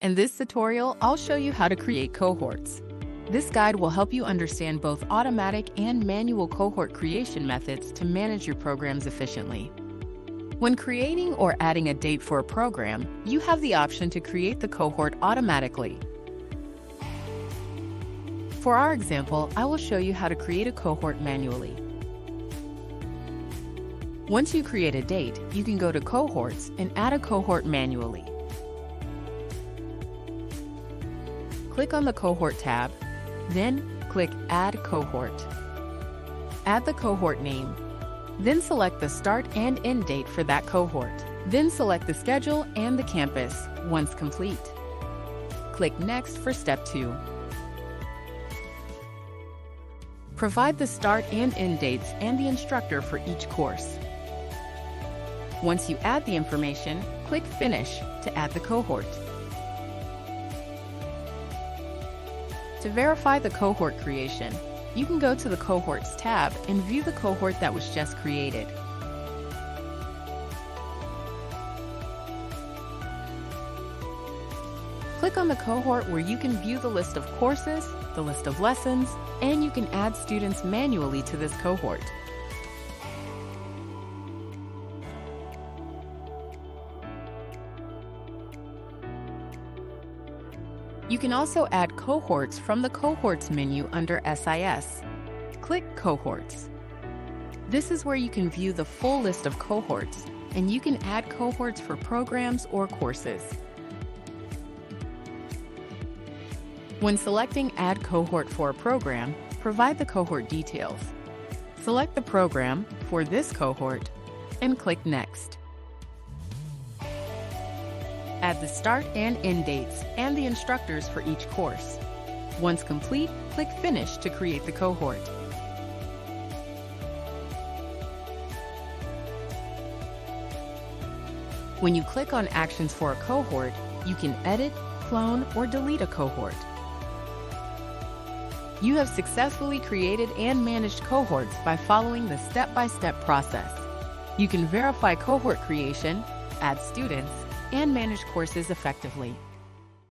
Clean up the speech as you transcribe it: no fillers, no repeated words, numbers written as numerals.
In this tutorial, I'll show you how to create cohorts. This guide will help you understand both automatic and manual cohort creation methods to manage your programs efficiently. When creating or adding a date for a program, you have the option to create the cohort automatically. For our example, I will show you how to create a cohort manually. Once you create a date, you can go to Cohorts and add a cohort manually. Click on the Cohort tab, then click Add Cohort. Add the cohort name, then select the start and end date for that cohort. Then select the schedule and the campus once complete. Click Next for Step 2. Provide the start and end dates and the instructor for each course. Once you add the information, click Finish to add the cohort. To verify the cohort creation, you can go to the Cohorts tab and view the cohort that was just created. Click on the cohort where you can view the list of courses, the list of lessons, and you can add students manually to this cohort. You can also add cohorts from the Cohorts menu under SIS. Click Cohorts. This is where you can view the full list of cohorts, and you can add cohorts for programs or courses. When selecting Add Cohort for a program, provide the cohort details. Select the program for this cohort and click Next. Add the start and end dates and the instructors for each course. Once complete, click Finish to create the cohort. When you click on Actions for a cohort, you can edit, clone, or delete a cohort. You have successfully created and managed cohorts by following the step-by-step process. You can verify cohort creation, add students, and manage courses effectively.